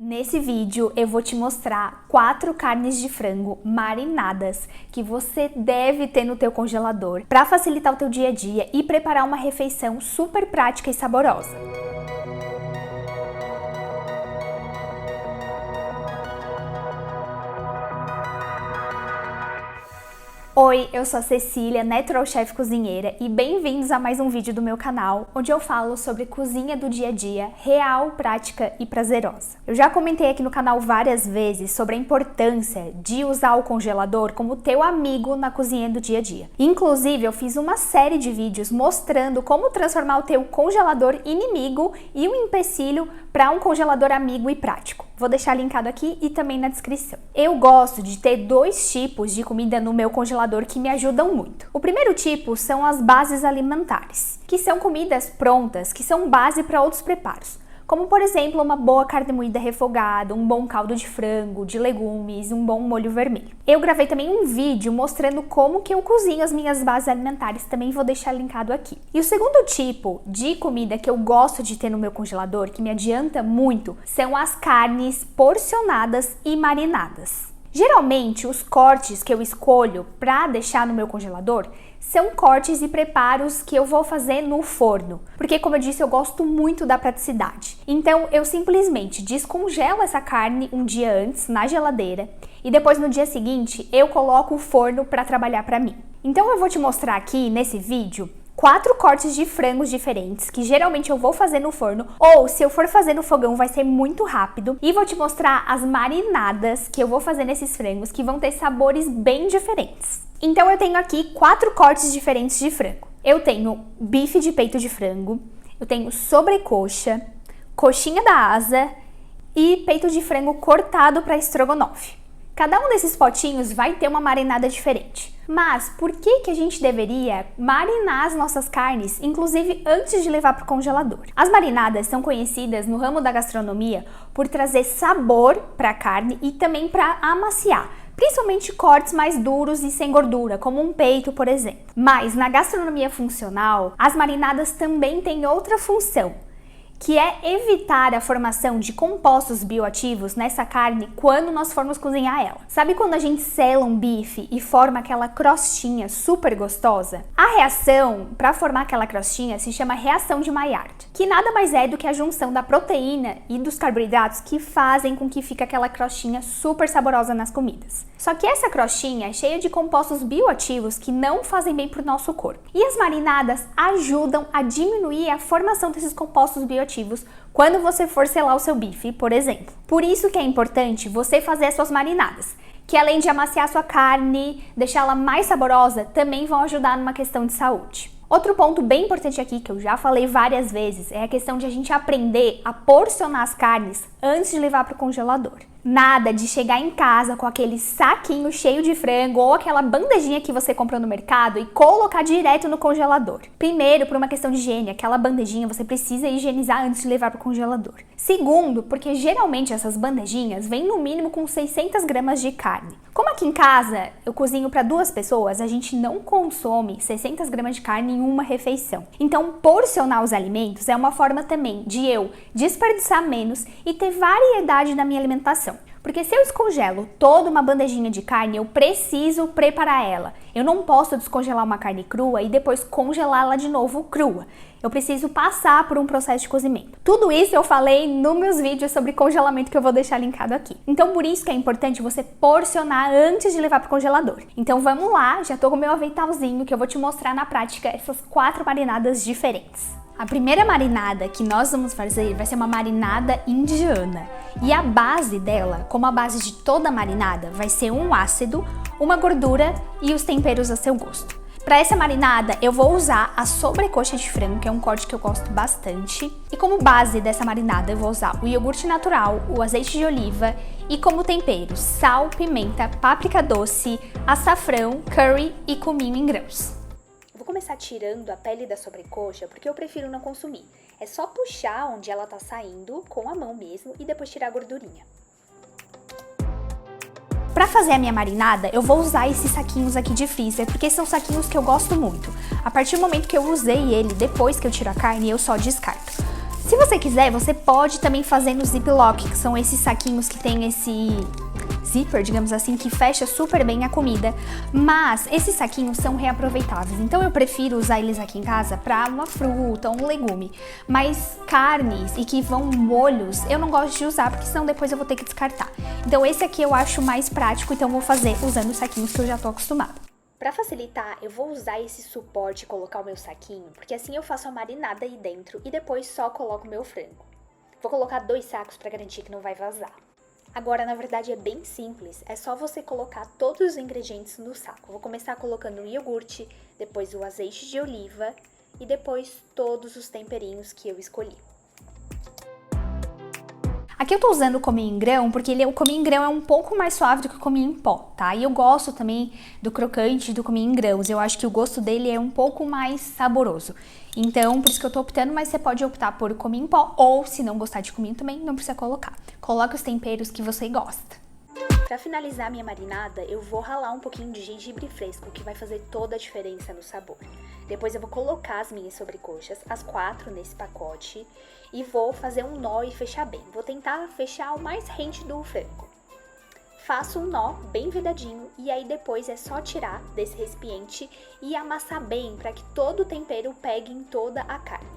Nesse vídeo eu vou te mostrar 4 carnes de frango marinadas que você deve ter no teu congelador para facilitar o teu dia a dia e preparar uma refeição super prática e saborosa. Oi, eu sou a Cecília, Natural Chef Cozinheira, e bem-vindos a mais um vídeo do meu canal, onde eu falo sobre cozinha do dia a dia, real, prática e prazerosa. Eu já comentei aqui no canal várias vezes sobre a importância de usar o congelador como teu amigo na cozinha do dia a dia. Inclusive, eu fiz uma série de vídeos mostrando como transformar o teu congelador inimigo e um empecilho para um congelador amigo e prático. Vou deixar linkado aqui e também na descrição. Eu gosto de ter 2 tipos de comida no meu congelador que me ajudam muito. O primeiro tipo são as bases alimentares, que são comidas prontas, que são base para outros preparos. Como, por exemplo, uma boa carne moída refogada, um bom caldo de frango, de legumes, um bom molho vermelho. Eu gravei também um vídeo mostrando como que eu cozinho as minhas bases alimentares, também vou deixar linkado aqui. E o segundo tipo de comida que eu gosto de ter no meu congelador, que me adianta muito, são as carnes porcionadas e marinadas. Geralmente, os cortes que eu escolho para deixar no meu congelador são cortes e preparos que eu vou fazer no forno, porque, como eu disse, eu gosto muito da praticidade. Então, eu simplesmente descongelo essa carne um dia antes na geladeira e depois, no dia seguinte, eu coloco o forno para trabalhar para mim. Então, eu vou te mostrar aqui nesse vídeo 4 cortes de frangos diferentes, que geralmente eu vou fazer no forno, ou se eu for fazer no fogão vai ser muito rápido, e vou te mostrar as marinadas que eu vou fazer nesses frangos, que vão ter sabores bem diferentes. Então eu tenho aqui 4 cortes diferentes de frango. Eu tenho bife de peito de frango, eu tenho sobrecoxa, coxinha da asa e peito de frango cortado para estrogonofe. Cada um desses potinhos vai ter uma marinada diferente. Mas por que a gente deveria marinar as nossas carnes, inclusive antes de levar para o congelador? As marinadas são conhecidas no ramo da gastronomia por trazer sabor para a carne e também para amaciar, principalmente cortes mais duros e sem gordura, como um peito, por exemplo. Mas na gastronomia funcional, as marinadas também têm outra função, que é evitar a formação de compostos bioativos nessa carne quando nós formos cozinhar ela. Sabe quando a gente sela um bife e forma aquela crostinha super gostosa? A reação para formar aquela crostinha se chama reação de Maillard, que nada mais é do que a junção da proteína e dos carboidratos que fazem com que fique aquela crostinha super saborosa nas comidas. Só que essa crostinha é cheia de compostos bioativos que não fazem bem para o nosso corpo. E as marinadas ajudam a diminuir a formação desses compostos bioativos quando você for selar o seu bife, por exemplo. Por isso que é importante você fazer as suas marinadas, que além de amaciar a sua carne, deixá-la mais saborosa, também vão ajudar numa questão de saúde. Outro ponto bem importante aqui, que eu já falei várias vezes, é a questão de a gente aprender a porcionar as carnes antes de levar para o congelador. Nada de chegar em casa com aquele saquinho cheio de frango ou aquela bandejinha que você comprou no mercado e colocar direto no congelador. Primeiro, por uma questão de higiene, aquela bandejinha você precisa higienizar antes de levar para o congelador. Segundo, porque geralmente essas bandejinhas vêm no mínimo com 600 gramas de carne. Como aqui em casa eu cozinho para 2 pessoas, a gente não consome 600 gramas de carne em uma refeição. Então, porcionar os alimentos é uma forma também de eu desperdiçar menos e ter variedade na minha alimentação. Porque se eu descongelo toda uma bandejinha de carne, eu preciso preparar ela. Eu não posso descongelar uma carne crua e depois congelá-la de novo crua. Eu preciso passar por um processo de cozimento. Tudo isso eu falei nos meus vídeos sobre congelamento que eu vou deixar linkado aqui. Então por isso que é importante você porcionar antes de levar para o congelador. Então vamos lá, já tô com o meu aventalzinho que eu vou te mostrar na prática essas 4 marinadas diferentes. A primeira marinada que nós vamos fazer vai ser uma marinada indiana. E a base dela, como a base de toda marinada, vai ser um ácido, uma gordura e os temperos a seu gosto. Para essa marinada, eu vou usar a sobrecoxa de frango, que é um corte que eu gosto bastante. E como base dessa marinada, eu vou usar o iogurte natural, o azeite de oliva e como tempero, sal, pimenta, páprica doce, açafrão, curry e cominho em grãos. Vou começar tirando a pele da sobrecoxa porque eu prefiro não consumir. É só puxar onde ela tá saindo com a mão mesmo e depois tirar a gordurinha. Para fazer a minha marinada, eu vou usar esses saquinhos aqui de freezer, porque são saquinhos que eu gosto muito. A partir do momento que eu usei ele, depois que eu tiro a carne, eu só descarto. Se você quiser, você pode também fazer no ziplock, que são esses saquinhos que tem esse zíper, digamos assim, que fecha super bem a comida, mas esses saquinhos são reaproveitáveis, então eu prefiro usar eles aqui em casa para uma fruta, um legume, mas carnes e que vão molhos, eu não gosto de usar, porque senão depois eu vou ter que descartar. Então esse aqui eu acho mais prático, então vou fazer usando os saquinhos que eu já tô acostumada. Para facilitar, eu vou usar esse suporte e colocar o meu saquinho, porque assim eu faço a marinada aí dentro e depois só coloco o meu frango. Vou colocar 2 sacos para garantir que não vai vazar. Agora, na verdade, é bem simples, é só você colocar todos os ingredientes no saco. Vou começar colocando o iogurte, depois o azeite de oliva e depois todos os temperinhos que eu escolhi. Aqui eu tô usando o cominho em grão, porque o cominho em grão é um pouco mais suave do que o cominho em pó, tá? E eu gosto também do crocante do cominho em grãos, eu acho que o gosto dele é um pouco mais saboroso. Então, por isso que eu tô optando, mas você pode optar por cominho em pó, ou se não gostar de cominho também, não precisa colocar. Coloque os temperos que você gosta. Para finalizar minha marinada, eu vou ralar um pouquinho de gengibre fresco, que vai fazer toda a diferença no sabor. Depois eu vou colocar as minhas sobrecoxas, as 4 nesse pacote, e vou fazer um nó e fechar bem. Vou tentar fechar o mais rente do frango. Faço um nó bem vedadinho e aí depois é só tirar desse recipiente e amassar bem para que todo o tempero pegue em toda a carne.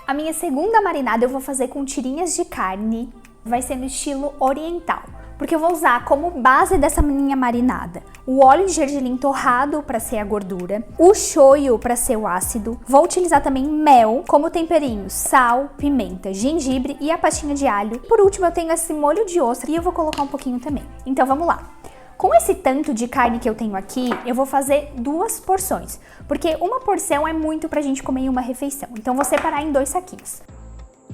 A minha segunda marinada eu vou fazer com tirinhas de carne, vai ser no estilo oriental, porque eu vou usar como base dessa minha marinada o óleo de gergelim torrado para ser a gordura, o shoyu para ser o ácido, vou utilizar também mel como temperinho, sal, pimenta, gengibre e a pastinha de alho. Por último eu tenho esse molho de ostra e eu vou colocar um pouquinho também. Então vamos lá. Com esse tanto de carne que eu tenho aqui, eu vou fazer 2 porções, porque uma porção é muito pra gente comer em uma refeição, então vou separar em 2 saquinhos.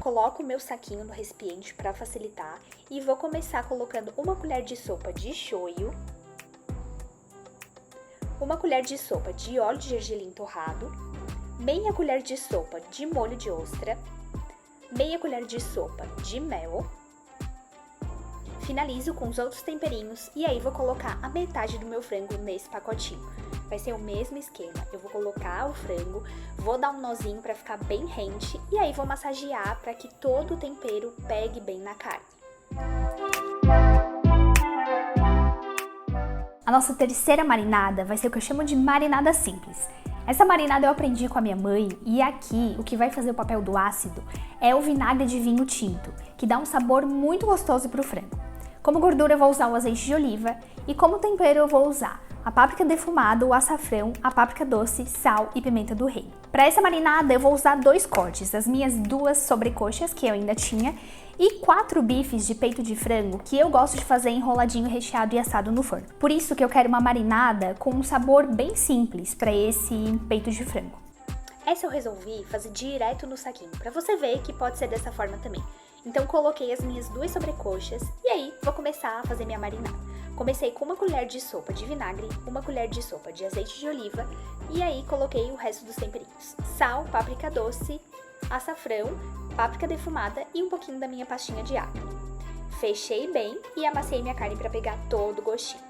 Coloco o meu saquinho no recipiente para facilitar e vou começar colocando 1 colher de sopa de shoyu, 1 colher de sopa de óleo de gergelim torrado, meia colher de sopa de molho de ostra, meia colher de sopa de mel. Finalizo com os outros temperinhos e aí vou colocar a metade do meu frango nesse pacotinho. Vai ser o mesmo esquema, eu vou colocar o frango, vou dar um nozinho para ficar bem rente e aí vou massagear para que todo o tempero pegue bem na carne. A nossa terceira marinada vai ser o que eu chamo de marinada simples. Essa marinada eu aprendi com a minha mãe e aqui o que vai fazer o papel do ácido é o vinagre de vinho tinto, que dá um sabor muito gostoso para o frango. Como gordura eu vou usar o azeite de oliva e como tempero eu vou usar a páprica defumada, o açafrão, a páprica doce, sal e pimenta do reino. Para essa marinada eu vou usar 2 cortes, as minhas 2 sobrecoxas que eu ainda tinha e 4 bifes de peito de frango que eu gosto de fazer enroladinho, recheado e assado no forno. Por isso que eu quero uma marinada com um sabor bem simples para esse peito de frango. Essa eu resolvi fazer direto no saquinho, para você ver que pode ser dessa forma também. Então coloquei as minhas 2 sobrecoxas e aí vou começar a fazer minha marinada. Comecei com 1 colher de sopa de vinagre, 1 colher de sopa de azeite de oliva e aí coloquei o resto dos temperinhos. Sal, páprica doce, açafrão, páprica defumada e um pouquinho da minha pastinha de alho. Fechei bem e amassei minha carne para pegar todo o gostinho.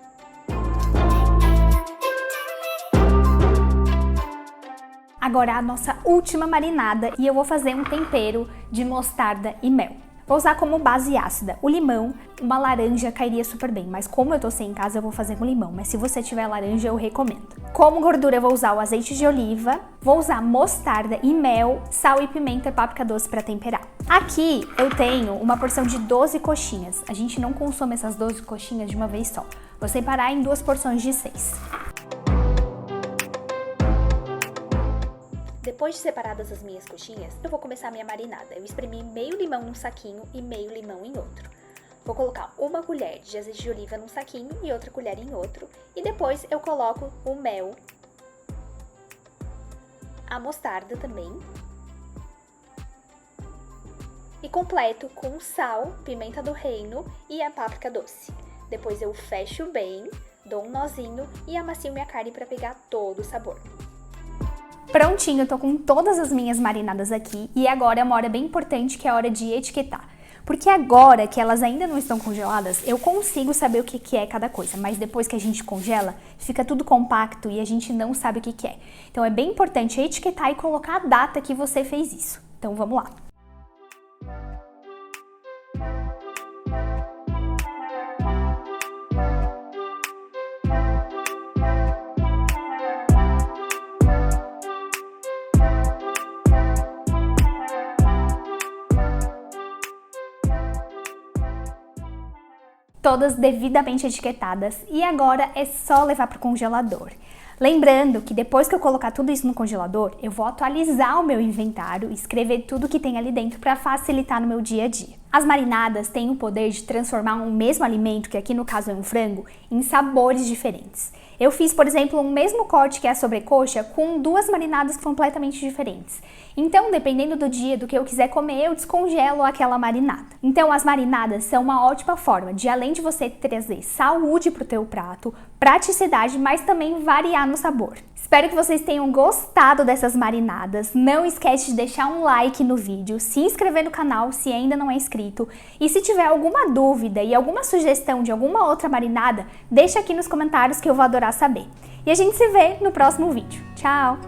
Agora a nossa última marinada e eu vou fazer um tempero de mostarda e mel. Vou usar como base ácida o limão, uma laranja cairia super bem, mas como eu tô sem em casa eu vou fazer com limão, mas se você tiver laranja eu recomendo. Como gordura eu vou usar o azeite de oliva, vou usar mostarda e mel, sal e pimenta e páprica doce para temperar. Aqui eu tenho uma porção de 12 coxinhas, a gente não consome essas 12 coxinhas de uma vez só, vou separar em 2 porções de 6. Depois de separadas as minhas coxinhas, eu vou começar a minha marinada. Eu espremi meio limão num saquinho e meio limão em outro. Vou colocar 1 colher de azeite de oliva num saquinho e outra colher em outro. E depois eu coloco o mel, a mostarda também. E completo com sal, pimenta do reino e a páprica doce. Depois eu fecho bem, dou um nozinho e amacio minha carne para pegar todo o sabor. Prontinho, eu tô com todas as minhas marinadas aqui e agora é uma hora bem importante que é a hora de etiquetar. Porque agora que elas ainda não estão congeladas, eu consigo saber o que é cada coisa, mas depois que a gente congela, fica tudo compacto e a gente não sabe o que é. Então é bem importante etiquetar e colocar a data que você fez isso, Então vamos lá. Todas devidamente etiquetadas, e agora é só levar para o congelador. Lembrando que depois que eu colocar tudo isso no congelador, eu vou atualizar o meu inventário e escrever tudo que tem ali dentro para facilitar no meu dia a dia. As marinadas têm o poder de transformar um mesmo alimento, que aqui no caso é um frango, em sabores diferentes. Eu fiz, por exemplo, um mesmo corte que é a sobrecoxa com 2 marinadas completamente diferentes. Então, dependendo do dia, do que eu quiser comer, eu descongelo aquela marinada. Então, as marinadas são uma ótima forma de, além de você trazer saúde para o teu prato, praticidade, mas também variar no sabor. Espero que vocês tenham gostado dessas marinadas. Não esquece de deixar um like no vídeo, se inscrever no canal se ainda não é inscrito. E se tiver alguma dúvida e alguma sugestão de alguma outra marinada, deixa aqui nos comentários que eu vou adorar saber. E a gente se vê no próximo vídeo. Tchau!